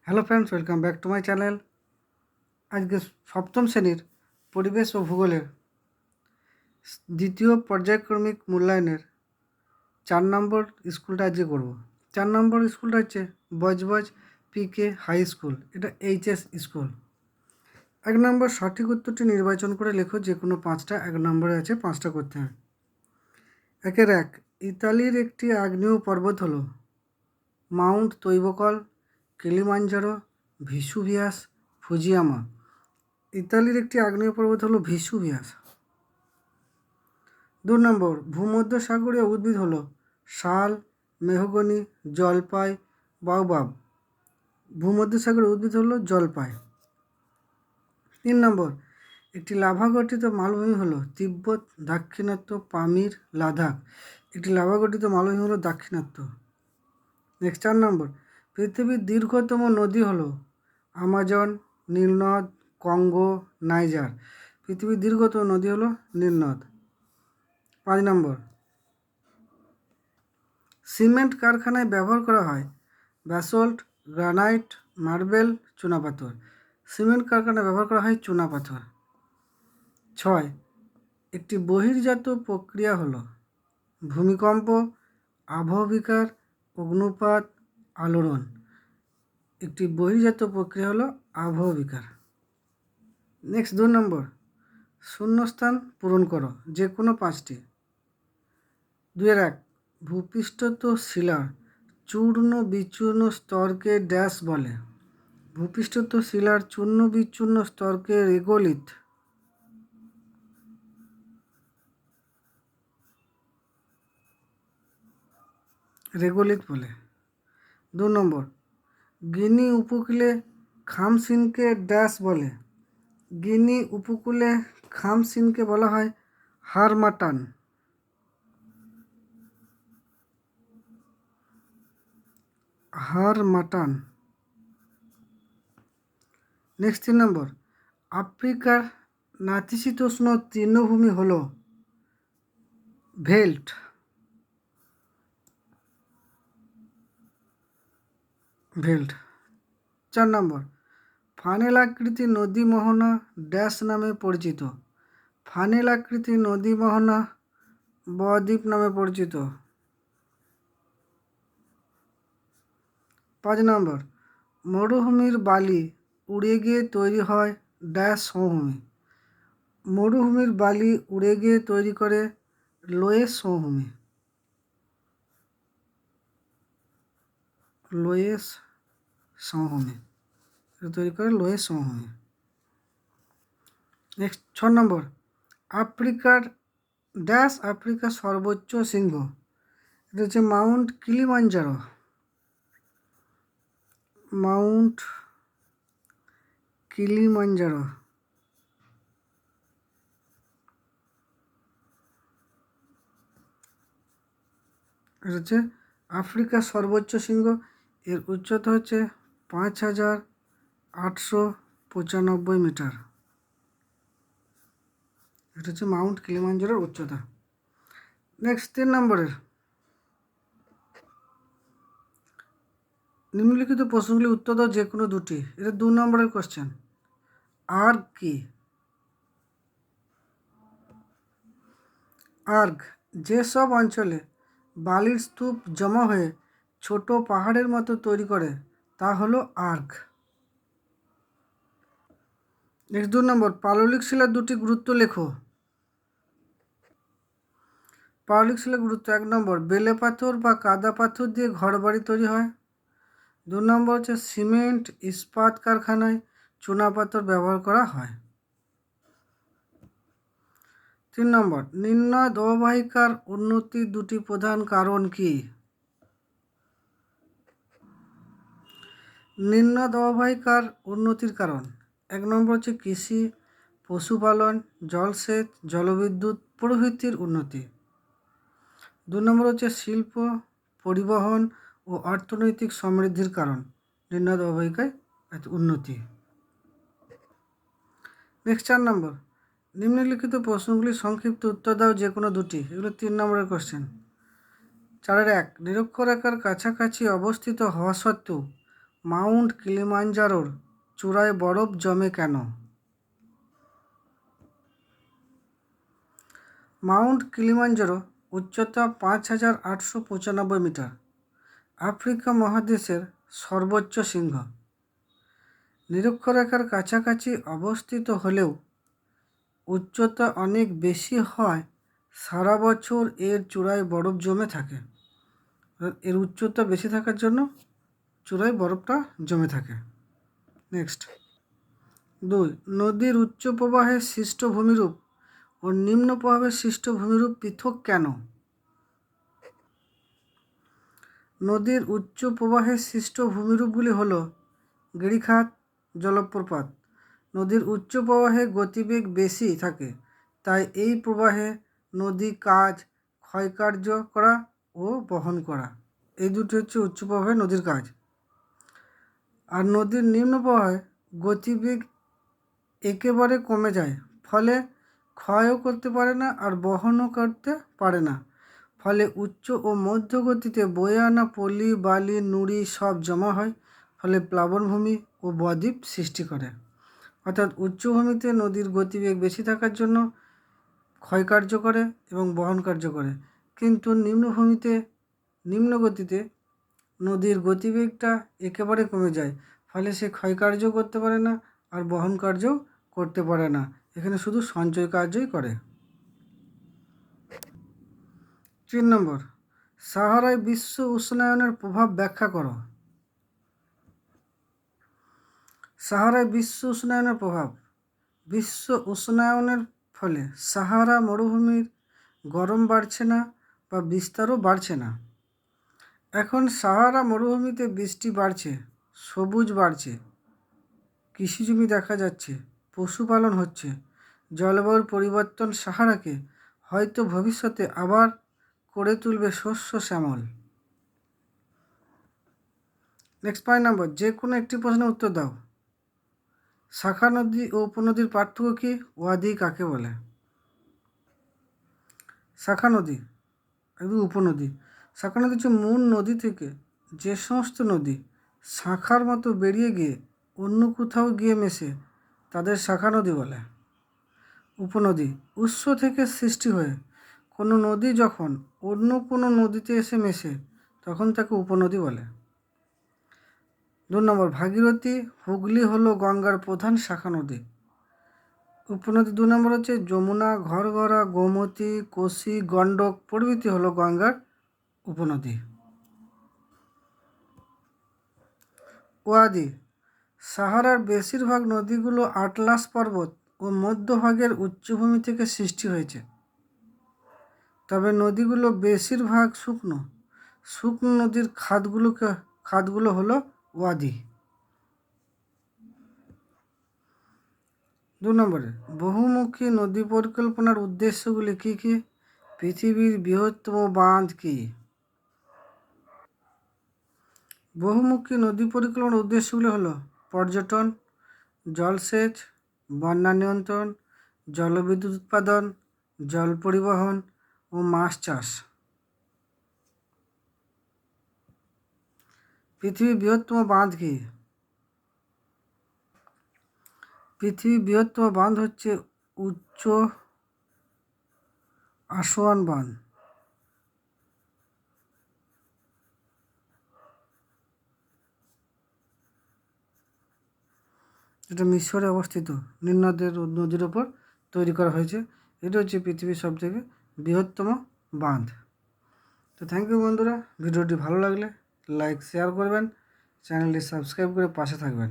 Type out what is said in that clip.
Hello friends, welcome back to my channel. আজকে সপ্তম শ্রেণীর পরিবেশ ও ভূগোলের দ্বিতীয় পর্যায়ক্রমিক মূল্যায়নের 4 নম্বর স্কুলটা আজকে করব। 4 নম্বর স্কুলটা হচ্ছে বজবজ পিকে হাই স্কুল। এটা এইচএস স্কুল। 1 নম্বর সঠিক উত্তরটি নির্বাচন করে লেখো, যে কোনো 5টা। 1 নম্বরে আছে 5টা করতে হবে। 1 ইতালির একটি আগ্নেয় পর্বত হলো মাউন্ট তৈবকল, কিলিমাঞ্জারো, ভিসুভিয়াস, ফুজিয়ামা। ইতালির একটি আগ্নেয় পর্বত হলো ভিসুভিয়াস। 2 নম্বর ভূমধ্যসাগরীয় উদ্ভিদ হলো শাল, মেহগনি, জলপাই, বাওবাব। ভূমধ্যসাগরীয় উদ্ভিদ হলো জলপাই। 3 নম্বর একটি লাভা গঠিত মালভূমি হলো তিব্বত, দাক্ষিণাত্য, পামির, লাদাখ। একটি লাভা গঠিত মালভূমি হলো দাক্ষিণাত্য। নেক্সট 4 নম্বর পৃথিবীর দীর্ঘতম নদী হলো আমাজন, নীলনদ, কঙ্গো, নাইজার। পৃথিবীর দীর্ঘতম নদী হলো নীলনদ। 5 নম্বর সিমেন্ট কারখানায় ব্যবহার করা হয় ব্যাসল্ট, গ্রানাইট, মার্বেল, চুনাপাথর। সিমেন্ট কারখানায় ব্যবহার করা হয় চুনাপাথর। 6 একটি বহির্জাত প্রক্রিয়া হলো ভূমিকম্প, আবহবিকার, অগ্নুৎপাত, আলোড়ন। একটি বহির্জাত প্রক্রিয়া হলো আবহবিকার। নেক্সট 2 নম্বর শূন্যস্থান পূরণ করো, যে কোনো 5টি। 2-1 ভূপৃষ্ঠস্থ শিলার চূর্ণ বিচূর্ণ স্তরকে ড্যাশ বলে। ভূপৃষ্ঠস্থ শিলার চূর্ণ বিচূর্ণ স্তরকে রেগোলিথ। রেগোলিথ বলে। 2 নম্বর গিনি উপকূলে খামসিনকে ড্যাশ বলে। গিনি উপকূলে খামসিনকে বলা হয় হারমাটান। হারমাটান। নেক্সট 3 নম্বর আফ্রিকার নাতিশীতোষ্ণ তৃণভূমি হলো ভেল্ট। ভেল্ট। 4 নম্বর ফানেল আকৃতি নদী মোহনা ড্যাশ নামে পরিচিত। ফানেল আকৃতি নদী মোহনা বদ্বীপ নামে পরিচিত। 5 নম্বর মরুভূমির বালি উড়ে গিয়ে তৈরি হয় ড্যাশ সমভূমি। মরুভূমির বালি উড়ে গিয়ে তৈরি করে লোয়েস সমভূমি। লোয়েস সমভূমি তৈরি করে লোয়েস সমভূমি। নেক্সট 6 নম্বর আফ্রিকার ড্যাশ আফ্রিকার সর্বোচ্চ শৃঙ্গ। এটা হচ্ছে মাউন্ট কিলিমাঞ্জারো। Mount Kilimanjaro. এটা হচ্ছে আফ্রিকার সর্বোচ্চ শৃঙ্গ। এর উচ্চতা হচ্ছে 5895 মিটার। এটা হচ্ছে মাউন্ট কিলিমাঞ্জারোর উচ্চতা। নেক্সট 3 নম্বরের নিম্নলিখিত প্রশ্নগুলি উত্তর দাও, যে কোনো 2টি। এটা 2 নম্বরের কোশ্চেন। আর্গ কি? আর্গ যেসব অঞ্চলে বালির স্তূপ জমা হয়ে ছোট পাহাড়ের মতো তৈরি করে তা হলো আর্গ। নেক্সট 2 নম্বর পাললিক শিলার 2টি গুরুত্ব লেখো। পাললিক শিলার গুরুত্ব: 1 নম্বর বেলে পাথর বা কাদা পাথর দিয়ে ঘরবাড়ি তৈরি হয়। 2 নম্বর হচ্ছে সিমেন্ট ইস্পাত কারখানায় চুনাপাথর ব্যবহার করা হয়। 3 নম্বর নিম্নদ অববাহিকার উন্নতির 2টি প্রধান কারণ কি? নিম্নদ অববাহিকার উন্নতির কারণ: 1 নম্বর হচ্ছে কৃষি, পশুপালন, জলসেচ, জলবিদ্যুৎ প্রভৃতির উন্নতি। 2 নম্বর হচ্ছে শিল্প, পরিবহন ও অর্থনৈতিক সমৃদ্ধির কারণ নিম্নদ অববাহিকায় উন্নতি। নেক্সট 4 নম্বর নিম্নলিখিত প্রশ্নগুলির সংক্ষিপ্ত উত্তর দাও, যে কোনো 2টি। এগুলো 3 নম্বরের কোশ্চেন। 4-1 নিরক্ষরেখার কাছাকাছি অবস্থিত হওয়া সত্ত্বেও মাউন্ট কিলিমাঞ্জারোর চূড়ায় বরফ জমে কেন? মাউন্ট কিলিমাঞ্জারো উচ্চতা 5895 মিটার, আফ্রিকা মহাদেশের সর্বোচ্চ শৃঙ্গ। নিরক্ষরেখার কাছাকাছি অবস্থিত হলেও উচ্চতা অনেক বেশি হয় সারা বছর এর চূড়ায় বরফ জমে থাকে। এর উচ্চতা বেশি থাকার জন্য চূড়ায় বরফটা জমে থাকে। নেক্সট 2, নদীর উচ্চ প্রবাহের সৃষ্ট ভূমিরূপ ও নিম্ন প্রবাহের সৃষ্ট ভূমিরূপ পৃথক কেন? নদীর উচ্চ প্রবাহের সৃষ্ট ভূমিরূপগুলি হল গিরিখাত, জলপ্রপাত। নদীর উচ্চ প্রবাহে গতিবেগ বেশি থাকে, তাই এই প্রবাহে নদী কাজ, ক্ষয়কার্য করা ও বহন করা, এই দুটি হচ্ছে উচ্চ প্রবাহে নদীর কাজ। আর নদীর নিম্ন প্রবাহে গতিবেগ একেবারে কমে যায়, ফলে ক্ষয়ও করতে পারে না আর বহনও করতে পারে না। ফলে উচ্চ ও মধ্য গতিতে বয়ে আনা পলি, বালি, নুড়ি সব জমা হয়, ফলে প্লাবনভূমি ও বদ্বীপ সৃষ্টি করে। অর্থাৎ উচ্চভূমিতে নদীর গতিবেগ বেশি থাকার জন্য ক্ষয়কার্য করে এবং বহন কার্য করে, কিন্তু নিম্নভূমিতে নিম্ন গতিতে নদীর গতিবেগটা একেবারে কমে যায়, ফলে সে ক্ষয়কার্য করতে পারে না আর বহন কার্যও করতে পারে না, এখানে শুধু সঞ্চয় কার্যই করে। 3 নম্বর, সাহারায় বিশ্ব উষ্ণায়নের প্রভাব ব্যাখ্যা করো। সাহারায় বিশ্ব উষ্ণায়নের প্রভাব। বিশ্ব উষ্ণায়নের ফলে সাহারা মরুভূমির গরম বাড়ছে না বা বিস্তারও বাড়ছে না। এখন সাহারা মরুভূমিতে বৃষ্টি বাড়ছে, সবুজ বাড়ছে, কৃষিজমি দেখা যাচ্ছে, পশুপালন হচ্ছে। জলবায়ুর পরিবর্তন সাহারাকে হয়তো ভবিষ্যতে আবার করে তুলবে শস্য শ্যামল। নেক্সট 5 নম্বর, যে কোনো একটি প্রশ্নের উত্তর দাও। শাখা নদী ও উপনদীর পার্থক্য কী? ওয়াদি কাকে বলে? শাখা নদী এবং উপনদী। শাখা নদী হচ্ছে মূল নদী থেকে যে সমস্ত নদী শাখার মতো বেরিয়ে গিয়ে অন্য কোথাও গিয়ে মেশে তাদের শাখা নদী বলে। উপনদী উৎস থেকে সৃষ্টি হয়ে কোনো নদী যখন অন্য কোনো নদীতে এসে মেশে তখন তাকে উপনদী বলে। 2 নম্বর, ভাগীরথী, হুগলি হলো গঙ্গার প্রধান শাখা নদী। উপনদী 2 নম্বর হচ্ছে যমুনা, ঘরঘরা, গোমতী, কোশি, গণ্ডক প্রভৃতি হলো গঙ্গার উপনদী। ওয়াদি, সাহারার বেশিরভাগ নদীগুলো আটলাস পর্বত ও মধ্যভাগের উচ্চভূমি থেকে সৃষ্টি হয়েছে, তবে নদীগুলো বেশিরভাগ শুকনো। শুকনো নদীর খাতগুলো হলো ওয়াদি। 2 নম্বরে, বহুমুখী নদী পরিকল্পনার উদ্দেশ্যগুলি কী কী? পৃথিবীর বৃহত্তম বাঁধ কী? বহুমুখী নদী পরিকল্পনার উদ্দেশ্যগুলি হলো পর্যটন, জলসেচ, বন্যা নিয়ন্ত্রণ, জলবিদ্যুৎ উৎপাদন, জল পরিবহন ও মাছ চাষ। পৃথিবীর বৃহত্তম বাঁধ কী? পৃথিবীর বৃহত্তম বাঁধ হচ্ছে উচ্চ আসোয়ান বাঁধ। এটা মিশরে অবস্থিত নীলনদের নদীর ওপর তৈরি করা হয়েছে। এটা হচ্ছে পৃথিবীর সবথেকে বৃহত্তম বাঁধ। তো থ্যাংক ইউ বন্ধুরা, ভিডিওটি ভালো লাগলে লাইক শেয়ার করবেন, চ্যানেলটি সাবস্ক্রাইব করে পাশে থাকবেন।